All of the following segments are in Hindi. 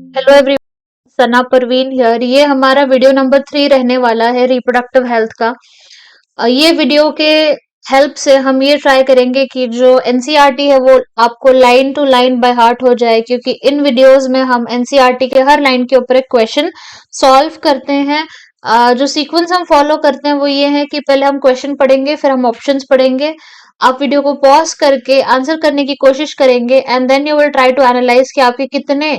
Hello everyone, Sana Parveen here. ये हमारा वीडियो नंबर 3 रहने वाला है रिप्रोडक्टिव हेल्थ का। ये वीडियो के हेल्प से हम ये ट्राई करेंगे कि जो एनसीईआरटी है वो आपको line to line by heart हो जाए, क्योंकि इन वीडियोस में हम एनसीईआरटी के हर लाइन के ऊपर एक क्वेश्चन सॉल्व करते हैं। जो सीक्वेंस हम फॉलो करते हैं वो ये है कि पहले हम क्वेश्चन पढ़ेंगे, फिर हम ऑप्शंस पढ़ेंगे। आप वीडियो को पॉज करके आंसर करने की कोशिश करेंगे and then you will try to analyse कि आपके कितने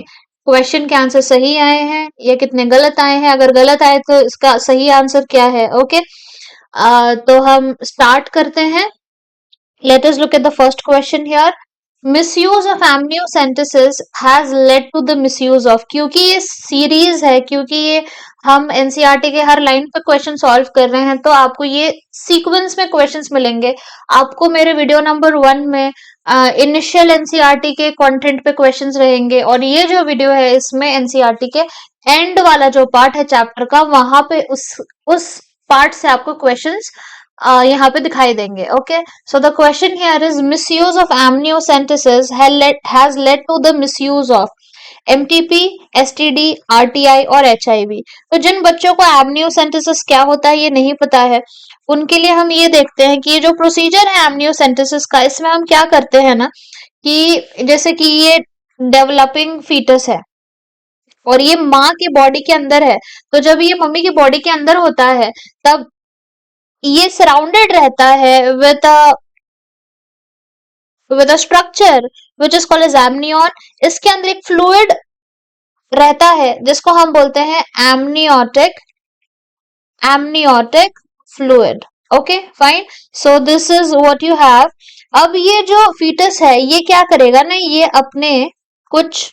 क्वेश्चन के आंसर सही आए हैं या कितने गलत आए हैं। अगर गलत आए तो इसका सही आंसर क्या है। ओके, तो हम स्टार्ट करते हैं। Let us look at the first question here. Misuse of amniocentesis has led to the misuse of। क्योंकि ये सीरीज है, क्योंकि ये हम एनसीईआरटी के हर लाइन पे क्वेश्चन सॉल्व कर रहे हैं, तो आपको ये सीक्वेंस में क्वेश्चंस मिलेंगे। आपको मेरे वीडियो नंबर 1 में इनिशियल एनसीईआरटी के कंटेंट पे क्वेश्चंस रहेंगे, और ये जो वीडियो है इसमें एनसीईआरटी के एंड वाला जो पार्ट है चैप्टर का, वहां पे उस पार्ट से आपको क्वेश्चंस यहाँ पे दिखाई देंगे। Okay, so the question here is misuse of amniocentesis has led to the misuse of MTP, STD, RTI और HIV। तो जिन बच्चों को amniocentesis क्या होता है ये नहीं पता है, उनके लिए हम ये देखते हैं कि ये जो प्रोसीजर है amniocentesis का, इसमें हम क्या करते हैं ना कि जैसे कि ये डेवलपिंग फीटस है और ये माँ की बॉडी के अंदर है, तो जब ये मम्मी की बॉडी के अंदर होता है तब ये सराउंडेड रहता है with a structure which is called as amnion। इसके अंदर एक फ्लूइड रहता है जिसको हम बोलते हैं amniotic fluid। Okay fine, so this is what you have. अब ये जो फीटस है ये क्या करेगा ना, ये अपने कुछ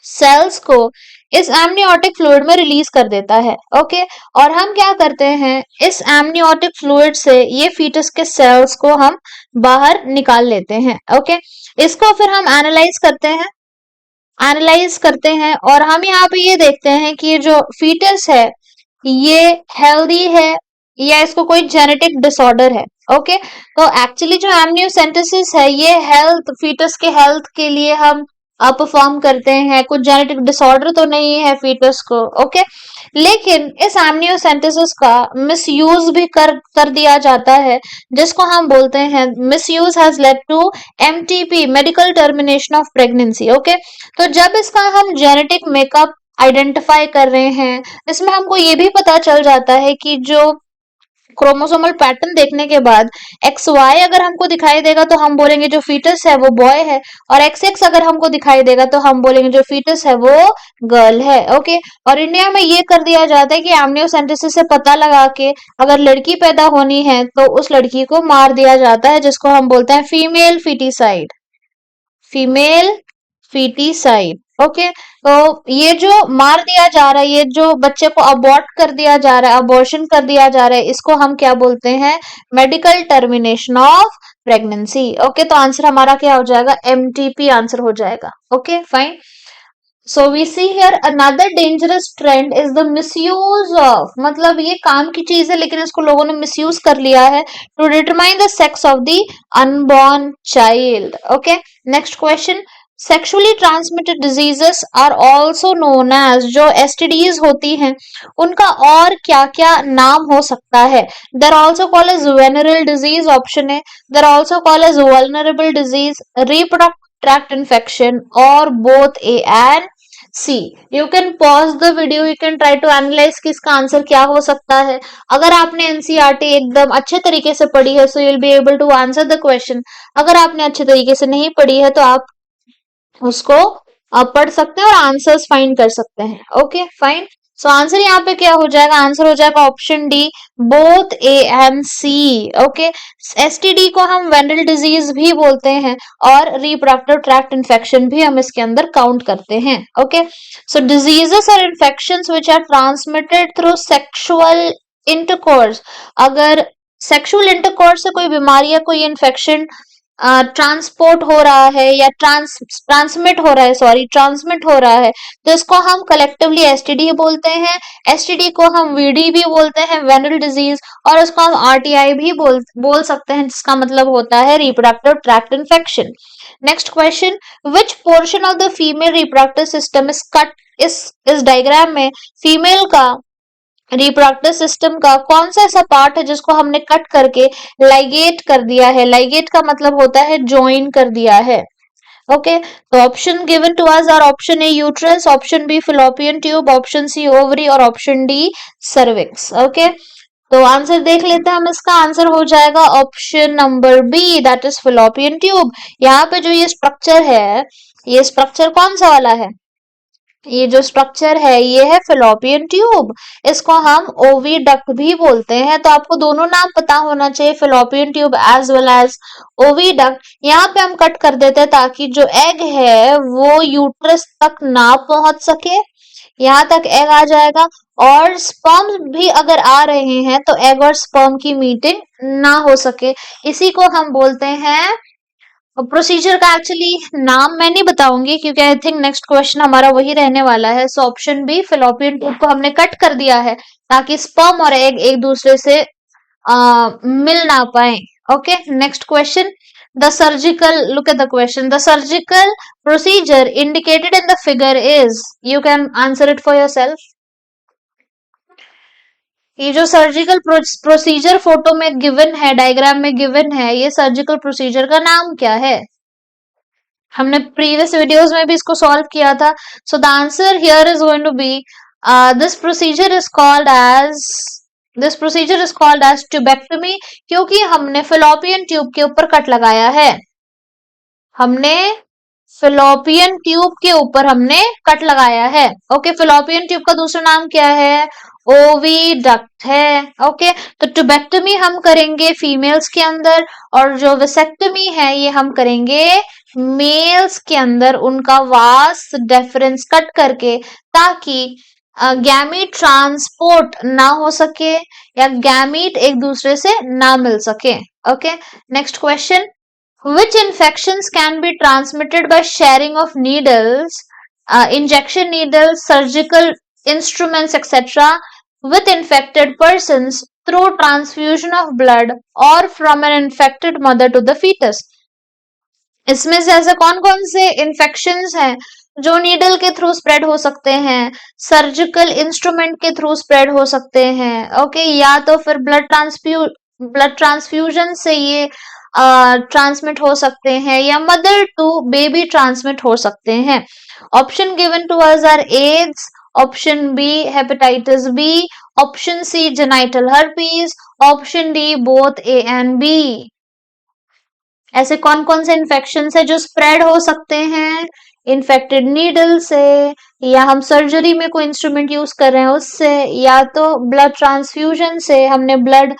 सेल्स को इस एमनियोटिक फ्लूइड में रिलीज कर देता है। ओके, और हम क्या करते हैं, इस एमनियोटिक फ्लूइड से ये फीटस के सेल्स को हम बाहर निकाल लेते हैं। ओके, इसको फिर हम एनालाइज करते हैं और हम यहाँ पे ये देखते हैं कि ये जो फीटस है ये हेल्दी है या इसको कोई जेनेटिक डिसऑर्डर है। ओके, तो एक्चुअली जो एमनियोसेंटेसिस है ये हेल्थ, फीटस के हेल्थ के लिए हम परफॉर्म करते हैं, कुछ जेनेटिक डिसऑर्डर तो नहीं है फीटस को। ओके, लेकिन इस एमनियोसेंटेसिस का मिसयूज भी कर दिया जाता है, जिसको हम बोलते हैं misuse has led to MTP, medical termination of pregnancy. Okay, तो जब इसका हम जेनेटिक मेकअप आइडेंटिफाई कर रहे हैं, इसमें हमको ये भी पता चल जाता है कि जो क्रोमोसोमल पैटर्न देखने के बाद एक्स वाई अगर हमको दिखाई देगा तो हम बोलेंगे जो फीटस है वो बॉय है, और एक्स एक्स अगर हमको दिखाई देगा तो हम बोलेंगे जो फीटस है वो गर्ल है। ओके, और इंडिया में ये कर दिया जाता है कि एमनियोसेंटेसिस से पता लगा के अगर लड़की पैदा होनी है तो उस लड़की को मार दिया जाता है, जिसको हम बोलते हैं फीमेल फीटिसाइड। ओके, तो ये जो मार दिया जा रहा है, ये जो बच्चे को अबॉर्ट कर दिया जा रहा है, अबॉर्शन कर दिया जा रहा है, इसको हम क्या बोलते हैं, medical termination of pregnancy. Okay, तो आंसर हमारा क्या हो जाएगा, एमटीपी आंसर हो जाएगा। Okay fine, so we see here another dangerous trend is the misuse of, मतलब ये काम की चीज है लेकिन इसको लोगों ने मिसयूज कर लिया है to determine the sex of the unborn child. Okay, next question, sexually transmitted diseases are also known as, जो एसटीडीज होती हैं उनका और क्या क्या नाम हो सकता है। There also call as venereal disease, option है। There also call as vulnerable disease, reproductive tract infection, और both A and C. You can pause the video, you can try to analyse कि इसका आंसर क्या हो सकता है। अगर आपने एनसीईआरटी एकदम अच्छे तरीके से पढ़ी है so you will be able to answer the question. अगर आपने अच्छे तरीके से नहीं पढ़ी है तो आप उसको पढ़ सकते हैं और आंसर्स फाइंड कर सकते हैं। ओके फाइन, सो आंसर यहाँ पे क्या हो जाएगा, आंसर हो जाएगा option D, both A and C. Okay, STD को हम वेनरल डिजीज भी बोलते हैं और रिप्रोडक्टिव ट्रैक्ट इन्फेक्शन भी हम इसके अंदर काउंट करते हैं। ओके, सो डिजीजेस और infections which are transmitted through sexual intercourse, अगर सेक्सुअल इंटरकोर्स से कोई बीमारी या कोई इन्फेक्शन ट्रांसपोर्ट हो रहा है या ट्रांसमिट हो रहा है तो इसको हम कलेक्टिवली एसटीडी बोलते हैं। एसटीडी को हम वीडी भी बोलते हैं, वेनरल डिजीज, और इसको हम आरटीआई भी बोल सकते हैं, जिसका मतलब होता है reproductive tract infection. Next question, which portion of the female reproductive system is cut, इस डायग्राम में फीमेल का रिप्रोडक्टिव सिस्टम का कौन सा ऐसा पार्ट है जिसको हमने कट करके लाइगेट कर दिया है। लाइगेट का मतलब होता है ज्वाइन कर दिया है। ओके, तो option given to us are option A uterus, option B fallopian tube, option C ovary और ऑप्शन डी सर्विक्स। ओके, तो आंसर देख लेते हैं हम। इसका आंसर हो जाएगा option number B, that is fallopian tube. यहाँ पे जो ये स्ट्रक्चर है, ये स्ट्रक्चर कौन सा वाला है, ये जो स्ट्रक्चर है ये है फिलोपियन ट्यूब। इसको हम ओविडक्ट भी बोलते हैं। तो आपको दोनों नाम पता होना चाहिए, fallopian tube as well as oviduct. यहाँ पे हम कट कर देते हैं ताकि जो एग है वो यूट्रस तक ना पहुंच सके, यहाँ तक एग आ जाएगा, और स्पर्म भी अगर आ रहे हैं तो एग और स्पर्म की मीटिंग ना हो सके। इसी को हम बोलते हैं प्रोसीजर का। एक्चुअली नाम मैं नहीं बताऊंगी क्योंकि आई थिंक नेक्स्ट क्वेश्चन हमारा वही रहने वाला है। So option B, fallopian tube को हमने कट कर दिया है ताकि स्पर्म और एग एक दूसरे से मिल ना पाए। Okay, next question, the surgical, look at the question, the surgical procedure indicated in the figure is, you can answer it for yourself। ये जो सर्जिकल प्रोसीजर फोटो में गिवन है, डायग्राम में गिवन है, ये सर्जिकल प्रोसीजर का नाम क्या है। हमने प्रीवियस वीडियोस में भी इसको सॉल्व किया था। So the answer here is going to be this procedure is called as tubectomy, क्योंकि हमने फिलोपियन ट्यूब के ऊपर कट लगाया है। हमने फिलोपियन ट्यूब के ऊपर हमने कट लगाया है। ओके, फिलोपियन ट्यूब का दूसरा नाम क्या है, ओविडक्ट है। ओके, तो ट्यूबेक्टमी हम करेंगे फीमेल्स के अंदर, और जो वेसेक्टमी है ये हम करेंगे मेल्स के अंदर, उनका वास डिफरेंस कट करके, ताकि गैमीट ट्रांसपोर्ट ना हो सके या गैमीट एक दूसरे से ना मिल सके। Okay, next question, which infections can be transmitted by sharing of needles, injection needles, surgical instruments, etc. with infected persons through transfusion of blood or from an infected mother to the fetus। इसमें से ऐसे कौन कौन से इन्फेक्शंस हैं जो नीडल के थ्रू स्प्रेड हो सकते हैं, सर्जिकल इंस्ट्रूमेंट के थ्रू स्प्रेड हो सकते हैं। ओके, या तो फिर ब्लड ट्रांसफ्यूजन से ये ट्रांसमिट हो सकते हैं, या मदर टू बेबी ट्रांसमिट हो सकते हैं। Option given to us are AIDS, option B hepatitis B, option C genital herpes, option D both A and B. ऐसे कौन कौन से इन्फेक्शन है जो स्प्रेड हो सकते हैं, इन्फेक्टेड नीडल से, या हम सर्जरी में कोई इंस्ट्रूमेंट यूज कर रहे हैं उससे, या तो ब्लड ट्रांसफ्यूजन से हमने ब्लड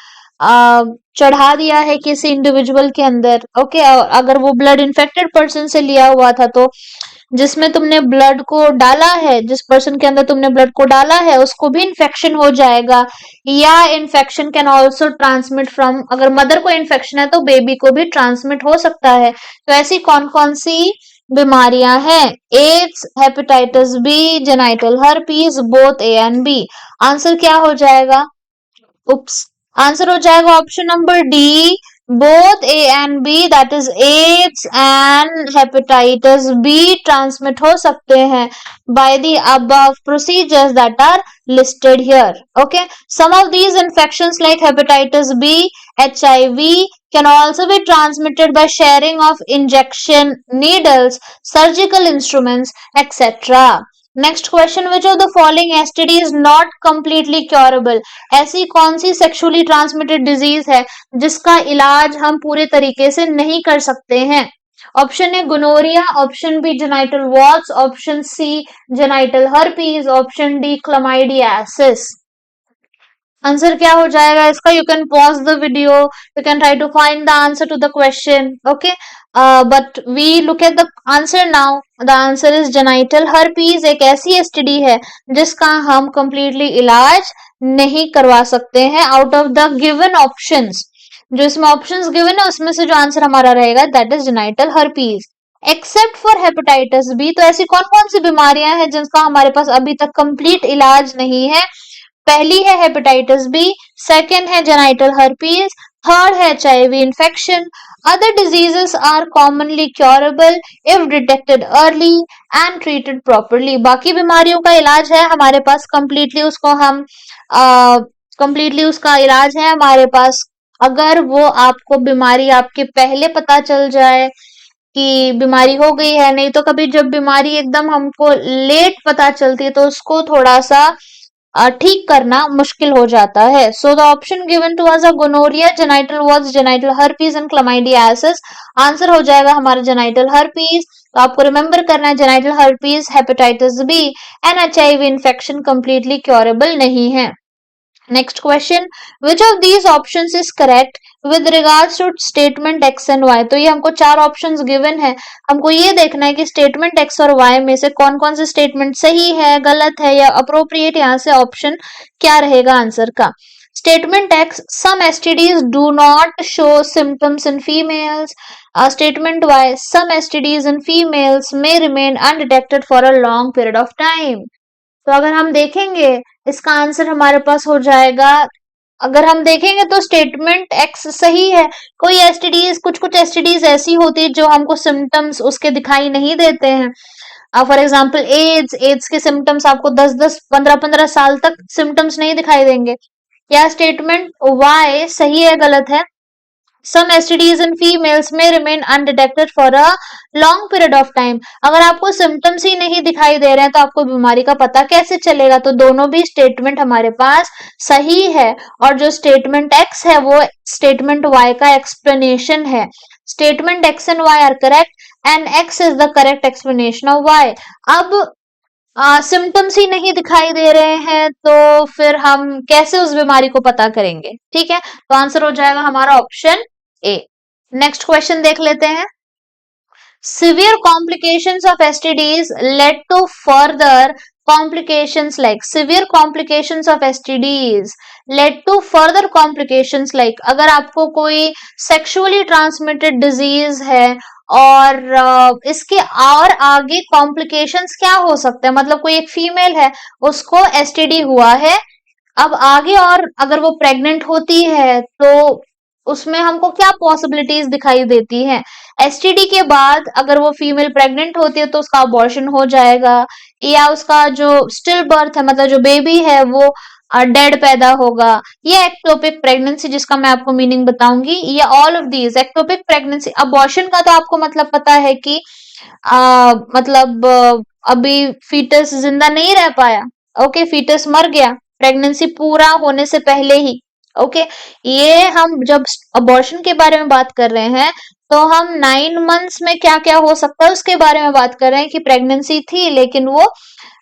चढ़ा दिया है किसी इंडिविजुअल के अंदर। ओके, अगर वो ब्लड इन्फेक्टेड पर्सन से लिया हुआ था तो जिसमें तुमने ब्लड को डाला है, जिस पर्सन के अंदर तुमने ब्लड को डाला है उसको भी इन्फेक्शन हो जाएगा। या infection can also transmit from, अगर मदर को इन्फेक्शन है तो बेबी को भी ट्रांसमिट हो सकता है। तो ऐसी कौन कौन सी बीमारियां हैं, AIDS, hepatitis B, genital herpes, both A and B. Answer क्या हो जाएगा, उप्स, आंसर हो जाएगा option number D, both A and B, that is AIDS and hepatitis B transmit हो सकते हैं by the above procedures that are listed here. Okay, some of these infections like hepatitis B, HIV can also be transmitted by sharing of injection needles, surgical instruments, etc. Next question, which of the following STD is not completely curable. ऐसी कौन सी सेक्सुअली ट्रांसमिटेड डिजीज है जिसका इलाज हम पूरे तरीके से नहीं कर सकते हैं। Option A gonorrhoea, option B genital warts, option C genital herpes, option D chlamydiasis. Answer क्या हो जाएगा इसका, you can pause the video, you can try to find the answer to the question. Okay, but we look at the answer now. The answer is genital herpes. एक ऐसी एसटीडी है जिसका हम कंप्लीटली इलाज नहीं करवा सकते हैं। Out of the given options, जो इसमें ऑप्शंस गिवन है उसमें से जो आंसर हमारा रहेगा that is genital herpes, except for hepatitis B. तो ऐसी कौन कौन सी बीमारियां हैं जिनका हमारे पास अभी तक कंप्लीट इलाज नहीं है। पहली है हेपेटाइटिस बी, सेकेंड है जेनाइटल हर्पीज, थर्ड है HIV infection, Other diseases are commonly curable if detected early and treated properly. बाकी बीमारियों का इलाज है हमारे पास, completely उसको हम completely उसका इलाज है हमारे पास, अगर वो आपको बीमारी आपके पहले पता चल जाए कि बीमारी हो गई है। नहीं तो कभी जब बीमारी एकदम हमको लेट पता चलती है तो उसको थोड़ा सा ठीक करना मुश्किल हो जाता है। So the option given to us, gonorrhoea, genital warts, genital herpes and chlamydiasis. Answer हो जाएगा हमारा जेनाइटल हर्पीज। तो आपको रिमेंबर करना है genital herpes, hepatitis B and HIV infection completely curable नहीं है। Next question, which of these options is correct with regards to statement x and y? तो ये हमको चार options given है, हमको ये देखना है कि statement x और y में से कौन कौन से statement सही है, गलत है या appropriate, यहाँ से option क्या रहेगा आंसर का। Statement X, some STDs do not show symptoms in females. Statement Y, some STDs in females may remain undetected for a long period of time. तो अगर हम देखेंगे इसका आंसर हमारे पास हो जाएगा, अगर हम देखेंगे तो स्टेटमेंट एक्स सही है। कोई एसटीडीज, कुछ कुछ एसटीडीज ऐसी होती है जो हमको सिम्टम्स उसके दिखाई नहीं देते हैं। फॉर एग्जाम्पल एड्स के सिम्टम्स आपको 10-10, 15-15 साल तक सिम्टम्स नहीं दिखाई देंगे। या स्टेटमेंट वाई सही है, गलत है। Some STDs in females may remain undetected for a long period of time. अगर आपको सिम्टम्स ही नहीं दिखाई दे रहे हैं तो आपको बीमारी का पता कैसे चलेगा। तो दोनों भी स्टेटमेंट हमारे पास सही है, और जो स्टेटमेंट एक्स है वो स्टेटमेंट वाई का एक्सप्लेनेशन है। Statement X and Y are correct and X is the correct explanation of Y. अब सिम्टम्स ही नहीं दिखाई दे रहे हैं तो फिर हम कैसे उस बीमारी को पता करेंगे। ठीक है, तो आंसर हो जाएगा हमारा ऑप्शन ए। नेक्स्ट क्वेश्चन देख लेते हैं। Severe complications of STDs led to further complications like, severe complications of STDs led to further complications like, अगर आपको कोई sexually transmitted disease है और इसके और आगे कॉम्प्लिकेशंस क्या हो सकते हैं, मतलब कोई एक फीमेल है उसको एसटीडी हुआ है, अब आगे और अगर वो प्रेग्नेंट होती है तो उसमें हमको क्या पॉसिबिलिटीज दिखाई देती हैं। एसटीडी के बाद अगर वो फीमेल प्रेग्नेंट होती है तो उसका अबॉर्शन हो जाएगा, या उसका जो स्टिल बर्थ है, मतलब जो बेबी है वो डेड पैदा होगा, ये एक्टोपिक प्रेगनेंसी जिसका मैं आपको मीनिंग बताऊंगी, ये all of these ectopic pregnancy. Abortion का तो आपको मतलब पता है कि मतलब अभी फीटस जिंदा नहीं रह पाया, ओके, फीटस मर गया प्रेगनेंसी पूरा होने से पहले ही। ओके, ये हम जब अबॉर्शन के बारे में बात कर रहे हैं तो हम 9 मंथ्स में क्या क्या हो सकता है उसके बारे में बात कर रहे हैं कि प्रेगनेंसी थी लेकिन वो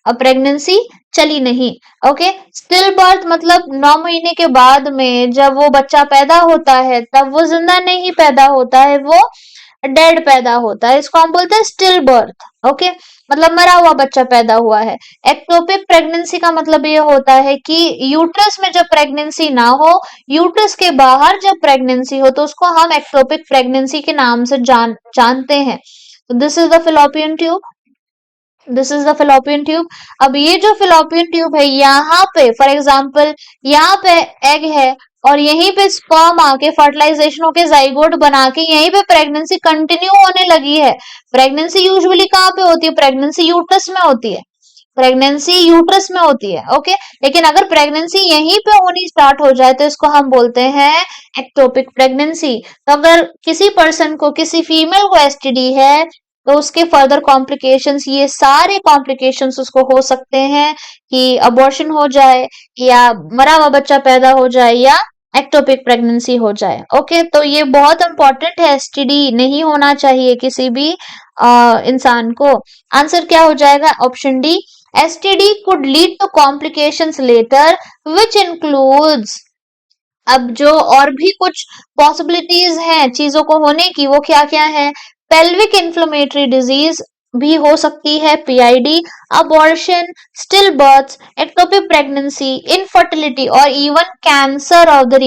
प्रेगनेंसी चली नहीं। ओके, स्टिल बर्थ मतलब 9 महीने के बाद में जब वो बच्चा पैदा होता है तब वो जिंदा नहीं पैदा होता है, वो डेड पैदा होता है, इसको हम बोलते हैं स्टिल बर्थ। ओके, मतलब मरा हुआ बच्चा पैदा हुआ है। एक्टोपिक प्रेगनेंसी का मतलब ये होता है कि यूट्रस में जब प्रेगनेंसी ना हो, यूट्रस के बाहर जब प्रेगनेंसी हो तो उसको हम एक्टोपिक प्रेगनेंसी के नाम से जानते हैं। तो this is the fallopian tube, this is the fallopian tube. अब ये जो फिलोपियन ट्यूब है यहाँ पे फॉर एग्जाम्पल यहाँ पे एग है और यहीं पे स्पर्म आके फर्टिलाइजेशन होके जाइगोट बना के यहीं पे प्रेगनेंसी कंटिन्यू होने लगी है। प्रेगनेंसी यूजुअली कहाँ पे होती है, प्रेगनेंसी यूट्रस में होती है, प्रेगनेंसी यूट्रस में होती है। ओके, लेकिन अगर प्रेगनेंसी यहीं पे होनी स्टार्ट हो जाए तो इसको हम बोलते हैं एक्टोपिक प्रेगनेंसी। तो अगर किसी पर्सन को, किसी फीमेल को एसटीडी है तो उसके फर्दर कॉम्प्लिकेशंस, ये सारे कॉम्प्लिकेशंस उसको हो सकते हैं कि अबॉर्शन हो जाए या मरा हुआ बच्चा पैदा हो जाए या एक्टोपिक प्रेगनेंसी हो जाए। ओके, तो ये बहुत इंपॉर्टेंट है, एसटीडी नहीं होना चाहिए किसी भी इंसान को। आंसर क्या हो जाएगा, option D, STD could lead to complications later which includes. अब जो और भी कुछ पॉसिबिलिटीज हैं चीजों को होने की, वो क्या क्या है, पेल्विक इन्फ्लेमेटरी डिजीज भी हो सकती है, PID, abortion, still birth, ectopic pregnancy, infertility और even cancer of the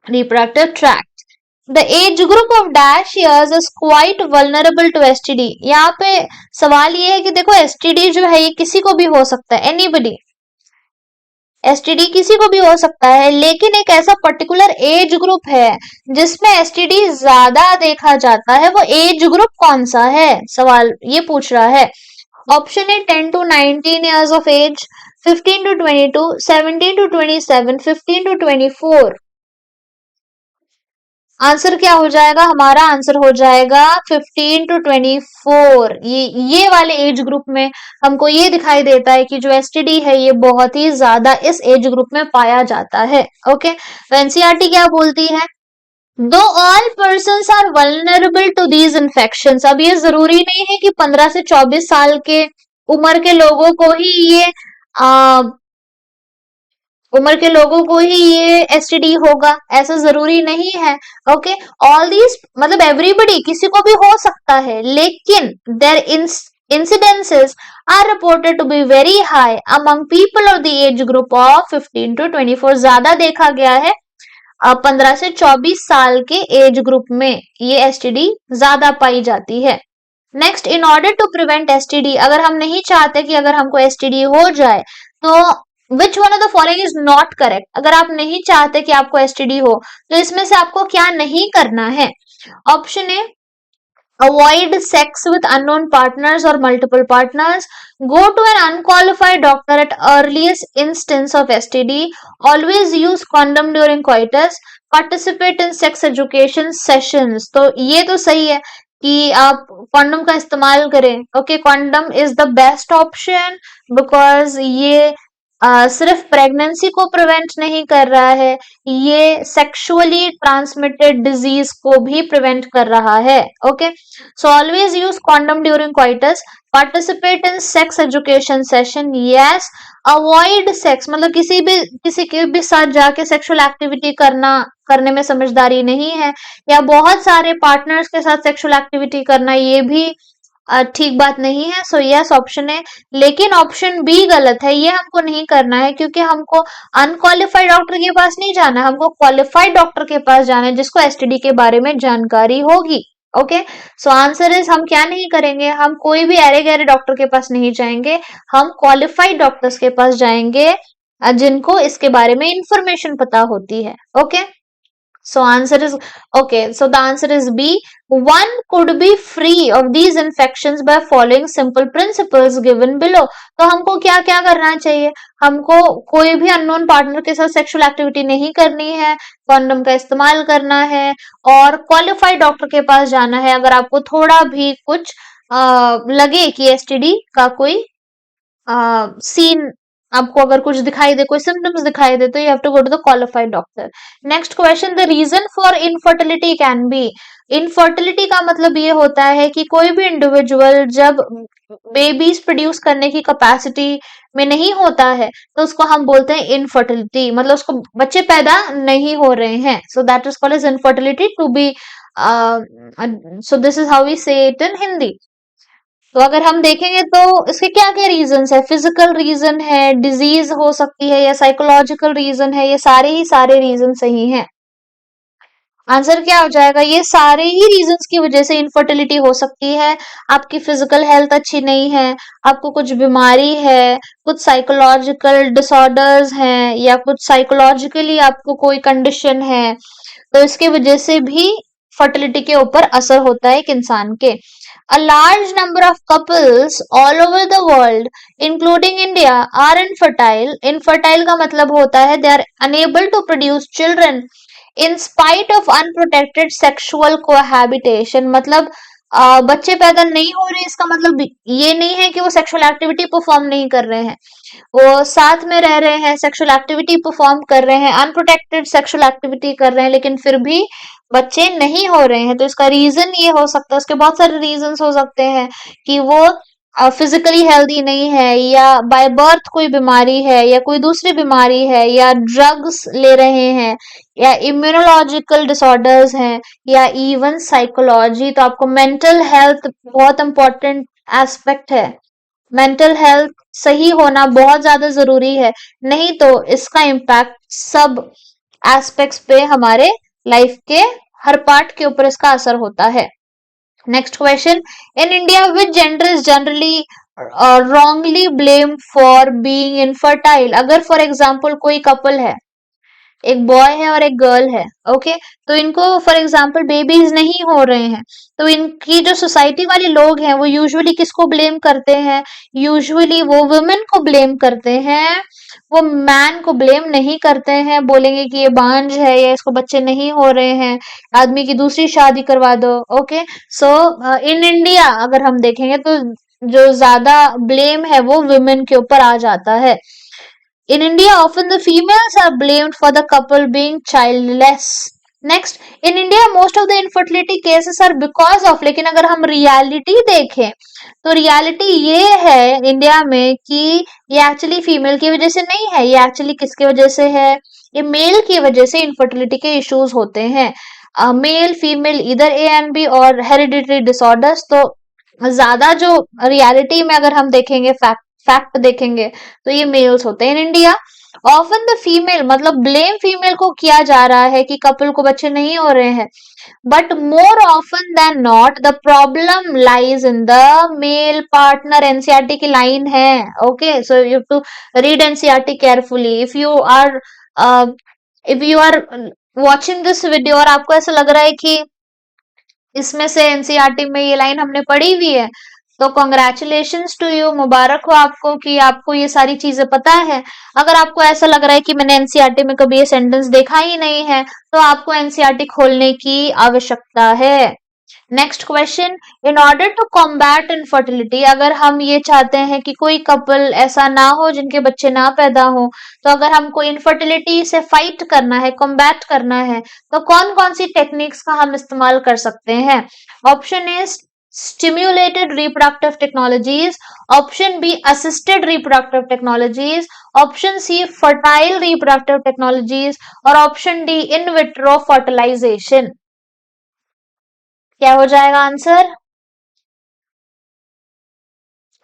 reproductive tract. The age group of dash years is quite vulnerable to STD. यहाँ पे सवाल ये है कि देखो STD जो है ये किसी को भी हो सकता है, anybody, एसटीडी किसी को भी हो सकता है, लेकिन एक ऐसा पर्टिकुलर एज ग्रुप है जिसमें एसटीडी ज्यादा देखा जाता है, वो एज ग्रुप कौन सा है, सवाल ये पूछ रहा है। Option A 10 to 19 years of age, 15 to 22, 17 to 27, 15 to 24। Answer क्या हो जाएगा, हमारा आंसर हो जाएगा 15 to 24। ये वाले एज ग्रुप में हमको ये दिखाई देता है कि जो एसटीडी है ये बहुत ही ज्यादा इस एज ग्रुप में पाया जाता है। ओके, तो एनसीईआरटी क्या बोलती है, though all persons are vulnerable to these infections. अब ये जरूरी नहीं है कि 15 से 24 साल के उम्र के लोगों को ही ये उम्र के लोगों को ही ये एसटीडी होगा, ऐसा जरूरी नहीं है। ओके, ऑल दीज मतलब एवरीबडी, किसी को भी हो सकता है, लेकिन there incidences are reported to be very high among people of the age group of 15 to 24। ज्यादा देखा गया है 15 से 24 साल के एज ग्रुप में ये एसटीडी ज्यादा पाई जाती है। Next, in order to prevent STD, अगर हम नहीं चाहते कि अगर हमको एसटीडी हो जाए तो which one of the following is not correct. अगर आप नहीं चाहते कि आपको एसटीडी हो तो इसमें से आपको क्या नहीं करना है। Option A, avoid sex with unknown partners or multiple partners, go to an unqualified doctor at earliest instance of STD, always use condom during coitus, participate in sex education sessions। तो ये तो सही है कि आप कॉन्डम का इस्तेमाल करें। Okay, condom is the best option because ये सिर्फ प्रेगनेंसी को प्रिवेंट नहीं कर रहा है, ये सेक्सुअली ट्रांसमिटेड डिजीज को भी प्रिवेंट कर रहा है। Okay, so always use condom during coitus, participate in sex education session. Yes, avoid sex मतलब किसी के भी साथ जाके सेक्सुअल एक्टिविटी करने में समझदारी नहीं है, या बहुत सारे पार्टनर्स के साथ सेक्सुअल एक्टिविटी करना ये भी ठीक बात नहीं है। सो यस, ऑप्शन है। लेकिन ऑप्शन बी गलत है, ये हमको नहीं करना है क्योंकि हमको अनक्वालिफाइड डॉक्टर के पास नहीं जाना है, हमको क्वालिफाइड डॉक्टर के पास जाना है जिसको एसटीडी के बारे में जानकारी होगी। ओके, सो आंसर इज हम क्या नहीं करेंगे, हम कोई भी अरे गहरे डॉक्टर के पास नहीं जाएंगे, हम क्वालिफाइड डॉक्टर्स के पास जाएंगे जिनको इसके बारे में इंफॉर्मेशन पता होती है। Okay, so answer is okay, so the answer is B, one could be free of these infections by following simple principles given below। तो हमको क्या क्या करना चाहिए, हमको कोई भी अननोन पार्टनर के साथ सेक्सुअल एक्टिविटी नहीं करनी है, कॉन्डम का इस्तेमाल करना है और क्वालिफाइड डॉक्टर के पास जाना है अगर आपको थोड़ा भी कुछ लगे कि एसटीडी का कोई सीन आपको अगर कुछ दिखाई दे, कोई सिम्टम्स दिखाई दे, तो you have to go to the qualified doctor. Next question, the reason for infertility can be. Infertility का मतलब ये होता है कि कोई भी इंडिविजुअल जब बेबीज प्रोड्यूस करने की कैपेसिटी में नहीं होता है तो उसको हम बोलते हैं इनफर्टिलिटी, मतलब उसको बच्चे पैदा नहीं हो रहे हैं। So that is called as infertility to be, so this is how we say it in Hindi. तो अगर हम देखेंगे तो इसके क्या क्या रीजंस है, फिजिकल रीजन है, डिजीज हो सकती है, या साइकोलॉजिकल रीजन है, ये सारे ही सारे रीजन सही हैं। आंसर क्या हो जाएगा, ये सारे ही रीजंस की वजह से इनफर्टिलिटी हो सकती है। आपकी फिजिकल हेल्थ अच्छी नहीं है, आपको कुछ बीमारी है, कुछ साइकोलॉजिकल डिसऑर्डर्स हैं, या कुछ साइकोलॉजिकली आपको कोई कंडीशन है, तो इसके वजह से भी फर्टिलिटी के ऊपर असर होता है एक इंसान के। A large number of couples all over the world, including India, are infertile. Infertile का मतलब होता है they are unable to produce children in spite of unprotected sexual cohabitation। मतलब बच्चे पैदा नहीं हो रहे, इसका मतलब ये नहीं है कि वो सेक्सुअल एक्टिविटी परफॉर्म नहीं कर रहे हैं, वो साथ में रह रहे हैं, सेक्सुअल एक्टिविटी परफॉर्म कर रहे हैं, अनप्रोटेक्टेड सेक्सुअल एक्टिविटी कर रहे हैं, लेकिन फिर भी बच्चे नहीं हो रहे हैं। तो इसका रीजन ये हो सकता है, उसके बहुत सारे रीजन हो सकते हैं कि वो फिजिकली हेल्दी नहीं है, या बाय बर्थ कोई बीमारी है, या कोई दूसरी बीमारी है, या ड्रग्स ले रहे हैं, या इम्यूनोलॉजिकल डिसऑर्डर्स हैं, या इवन साइकोलॉजी। तो आपको मेंटल हेल्थ बहुत इंपॉर्टेंट एस्पेक्ट है, मेंटल हेल्थ सही होना बहुत ज्यादा जरूरी है, नहीं तो इसका इम्पैक्ट सब एस्पेक्ट्स पे, हमारे लाइफ के हर पार्ट के ऊपर इसका असर होता है। Next question, in India which gender is generally wrongly blamed for being infertile? अगर फॉर एग्जाम्पल कोई कपल है, एक बॉय है और एक गर्ल है, ओके, तो इनको फॉर एग्जांपल बेबीज नहीं हो रहे हैं, तो इनकी जो सोसाइटी वाले लोग हैं वो यूजुअली किसको ब्लेम करते हैं? यूजुअली वो वुमेन को ब्लेम करते हैं, वो मैन को ब्लेम नहीं करते हैं, बोलेंगे कि ये बांझ है या इसको बच्चे नहीं हो रहे हैं, आदमी की दूसरी शादी करवा दो। ओके, सो इन इंडिया अगर हम देखेंगे तो जो ज्यादा ब्लेम है वो वुमेन के ऊपर आ जाता है। In India, often the females are blamed for the couple being childless. Next, in India, most of the infertility cases are because of, लेकिन अगर हम रियलिटी देखें तो रियलिटी ये है इंडिया में कि ये एक्चुअली फीमेल की वजह से नहीं है, ये एक्चुअली किसकी वजह से है? ये मेल की वजह से इनफर्टिलिटी के इश्यूज होते हैं। मेल फीमेल इधर ए एंड बी और हेरिडिटरी डिसऑर्डर्स। तो ज्यादा जो रियलिटी में अगर हम देखेंगे फैक्ट देखेंगे तो ये मेल्स होते हैं in India. Often the female मतलब ब्लेम फीमेल को किया जा रहा है कि कपल को बच्चे नहीं हो रहे हैं, but more often than not the problem lies in the male partner. NCERT की लाइन है, okay, so you to read NCERT carefully. If you are watching this video और आपको ऐसा लग रहा है कि इसमें से एनसीईआरटी में ये लाइन हमने पढ़ी हुई है, तो कॉन्ग्रेचुलेशंस टू यू, मुबारक हो आपको कि आपको ये सारी चीजें पता है। अगर आपको ऐसा लग रहा है कि मैंने एनसीईआरटी में कभी ये सेंटेंस देखा ही नहीं है, तो आपको एनसीईआरटी खोलने की आवश्यकता है। Next question, in order to combat infertility, अगर हम ये चाहते हैं कि कोई कपल ऐसा ना हो जिनके बच्चे ना पैदा हो, तो अगर हमको इनफर्टिलिटी से फाइट करना है, कॉम्बैट करना है, तो कौन कौन सी टेक्निक्स का हम इस्तेमाल कर सकते हैं? ऑप्शन ए stimulated reproductive technologies, option B assisted reproductive technologies, option C fertile reproductive technologies और option D in vitro fertilization। क्या हो जाएगा आंसर?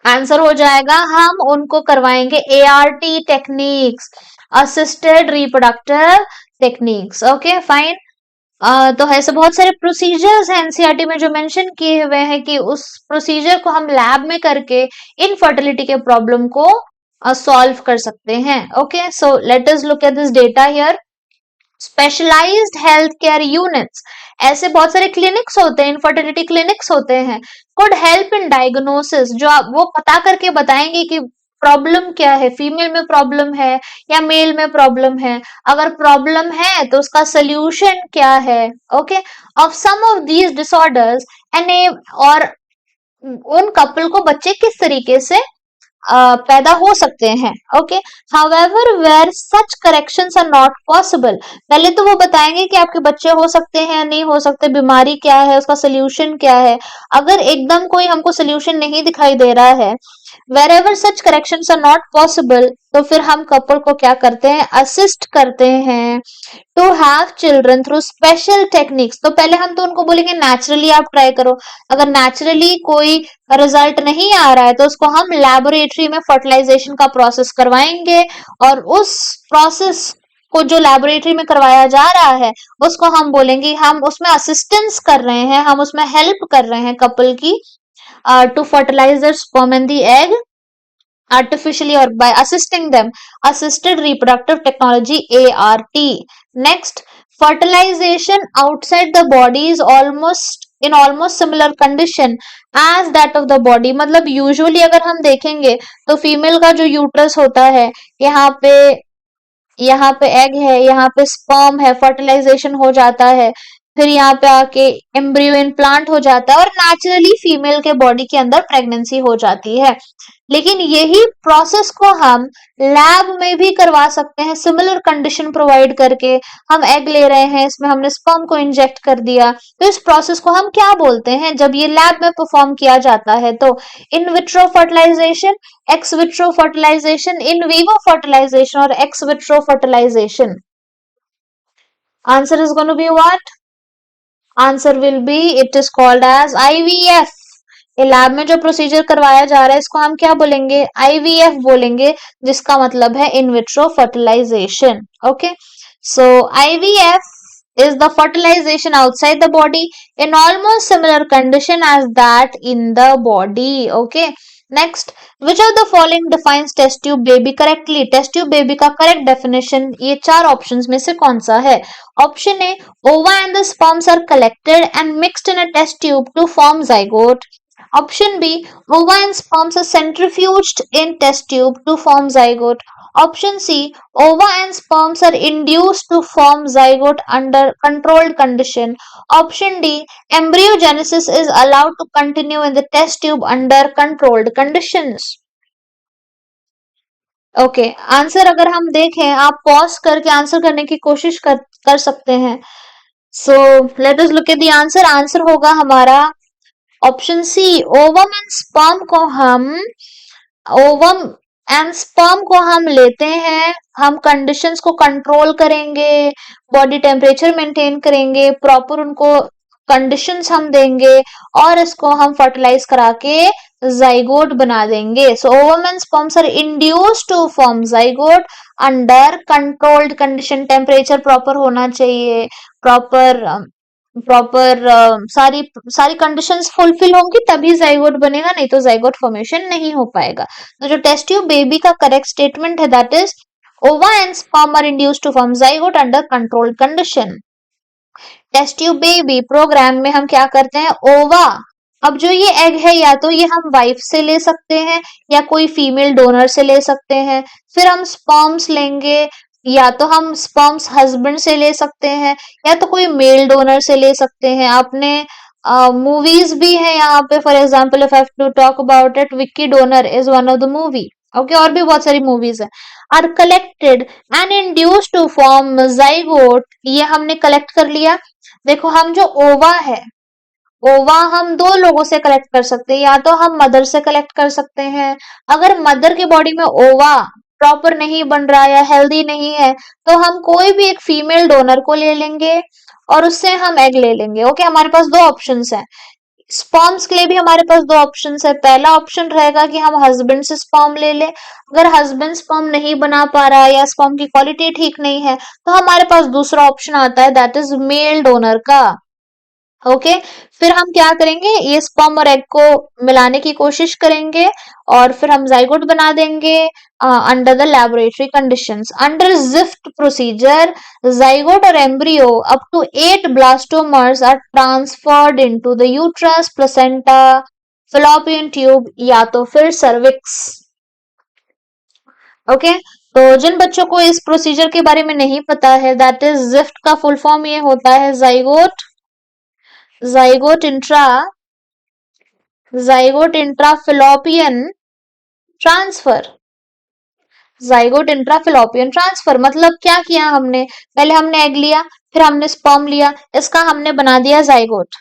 आंसर हो जाएगा हम उनको करवाएंगे ART techniques, assisted reproductive techniques. Okay fine. तो ऐसे बहुत सारे प्रोसीजर्स हैं एनसीईआरटी में जो मेंशन किए हुए हैं कि उस प्रोसीजर को हम लैब में करके इनफर्टिलिटी के प्रॉब्लम को सॉल्व कर सकते हैं। Okay, so let us look at this data here. Specialised health care units, ऐसे बहुत सारे क्लिनिक्स होते हैं, इनफर्टिलिटी क्लिनिक्स होते हैं, कुड हेल्प इन डायग्नोसिस, जो आप वो पता करके बताएंगे कि प्रॉब्लम क्या है, फीमेल में प्रॉब्लम है या मेल में प्रॉब्लम है, अगर प्रॉब्लम है तो उसका सोल्यूशन क्या है। Okay, of some of these disorders and और उन कपल को बच्चे किस तरीके से पैदा हो सकते हैं। Okay, however where such corrections are not possible, पहले तो वो बताएंगे कि आपके बच्चे हो सकते हैं या नहीं हो सकते, बीमारी क्या है, उसका सोल्यूशन क्या है। अगर एकदम कोई हमको सोल्यूशन नहीं दिखाई दे रहा है, wherever such corrections are not possible, तो फिर हम कपल को क्या करते हैं? असिस्ट करते हैं to have children through special techniques. तो पहले हम तो उनको बोलेंगे नेचुरली आप ट्राई करो, अगर नेचुरली कोई रिजल्ट नहीं आ रहा है तो उसको हम लैबोरेटरी में फर्टिलाइजेशन का प्रोसेस करवाएंगे, और उस प्रोसेस को जो लैबोरेटरी में करवाया जा रहा है उसको हम बोलेंगे हम उसमें असिस्टेंस कर रहे हैं, हम उसमें हेल्प कर रहे हैं कपल की to fertilize their sperm and the egg artificially or by assisting them, assisted reproductive technology ART। Next, fertilization outside the body is almost similar condition as that of the body, मतलब यूजुअली अगर हम देखेंगे तो फीमेल का जो यूट्रस होता है, यहाँ पे एग है, यहाँ पे स्पर्म है, फर्टिलाइजेशन हो जाता है, फिर यहाँ पे आके एम्ब्रियो इम्प्लांट हो जाता है और नेचुरली फीमेल के बॉडी के अंदर प्रेगनेंसी हो जाती है। लेकिन यही प्रोसेस को हम लैब में भी करवा सकते हैं, सिमिलर कंडीशन प्रोवाइड करके। हम एग ले रहे हैं, इसमें हमने स्पर्म को इंजेक्ट कर दिया, तो इस प्रोसेस को हम क्या बोलते हैं जब ये लैब में परफॉर्म किया जाता है? तो in vitro fertilisation, ex vitro fertilisation, in vivo fertilisation और ex vitro fertilisation. Answer is going to be what? Answer will be it is called as IVF। ये लैब में जो प्रोसीजर करवाया जा रहा है इसको हम क्या बोलेंगे? IVF बोलेंगे, जिसका मतलब है in vitro fertilisation. Okay, so IVF is the fertilization outside the body in almost similar condition as that in the body. Okay, next, which of the following defines test tube baby correctly? Test tube baby का करेक्ट डेफिनेशन ये चार ऑप्शंस में से कौन सा है? Option A, ova and the sperms are collected and mixed in a test tube to form zygote. Option B, ova and sperms are centrifuged in test tube to form zygote. Option C, ova and sperms are induced to form zygote under controlled condition. Option D, embryogenesis is allowed to continue in the test tube under controlled conditions. Okay answer अगर हम देखें, आप पॉज करके आंसर करने की कोशिश कर सकते हैं. So let us look at the answer. Answer होगा हमारा option C, ovum and sperm को हम लेते हैं, हम कंडीशंस को कंट्रोल करेंगे, बॉडी टेम्परेचर मेंटेन करेंगे, प्रॉपर उनको कंडीशंस हम देंगे और इसको हम फर्टिलाइज करा के जाइगोट बना देंगे. So ovum and sperms are induced to form zygote under controlled condition. Temperature proper होना चाहिए, प्रॉपर सारी कंडीशंस फुलफिल होंगी तभी जाइगोट बनेगा, नहीं तो जाइगोट फॉर्मेशन नहीं हो पाएगा. तो जो टेस्ट ट्यूब बेबी का करेक्ट स्टेटमेंट है that is ova and sperm are induced to form zygote under controlled condition. Test tube baby programme में हम क्या करते हैं, ओवा, अब जो ये एग है या तो ये हम वाइफ से ले सकते हैं या कोई फीमेल डोनर से ले सकते हैं. फिर हम स्पर्म्स लेंगे, या तो हम स्पर्म्स हस्बैंड से ले सकते हैं या तो कोई मेल डोनर से ले सकते हैं. आपने मूवीज भी है यहाँ पे, for example if I have to talk about it, Vicky Donor is one of the movie. Okay, और भी बहुत सारी मूवीज है. Are collected and induced to form zygote, ये हमने कलेक्ट कर लिया. देखो हम जो ओवा है, ओवा हम दो लोगों से कलेक्ट कर सकते हैं, या तो हम मदर से कलेक्ट कर सकते हैं. अगर मदर के बॉडी में ओवा प्रॉपर नहीं बन रहा या हेल्दी नहीं है तो हम कोई भी एक फीमेल डोनर को ले लेंगे और उससे हम एग ले लेंगे. ओके, हमारे पास दो ऑप्शंस हैं. स्पर्म्स के लिए भी हमारे पास दो ऑप्शंस है. पहला ऑप्शन रहेगा कि हम हस्बैंड से स्पर्म ले लें. अगर हस्बैंड स्पर्म नहीं बना पा रहा है या स्पर्म की क्वालिटी ठीक नहीं है तो हमारे पास दूसरा ऑप्शन आता है दैट इज मेल डोनर का. ओके, फिर हम क्या करेंगे, ये स्पर्म और एग को मिलाने की कोशिश करेंगे और फिर हम जाइगोट बना देंगे under the laboratory conditions. Under ZIFT procedure, zygote और embryo up to 8 blastomeres are transferred into the uterus, placenta, fallopian tube या तो फिर सर्विक्स. ओके, तो जिन बच्चों को इस प्रोसीजर के बारे में नहीं पता है, दैट इज ज़िफ्ट का फुल फॉर्म ये होता है zygote intrafallopian transfer. zygote intrafallopian transfer मतलब क्या किया हमने, पहले हमने एग लिया, फिर हमने स्पर्म लिया, इसका हमने बना दिया जाइगोट.